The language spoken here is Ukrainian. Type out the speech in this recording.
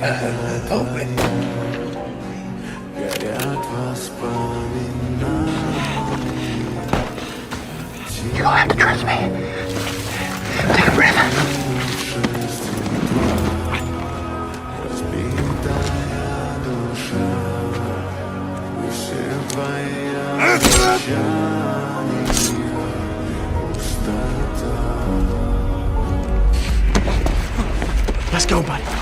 You're gonna have to trust me. Take a breath. Let's go, buddy.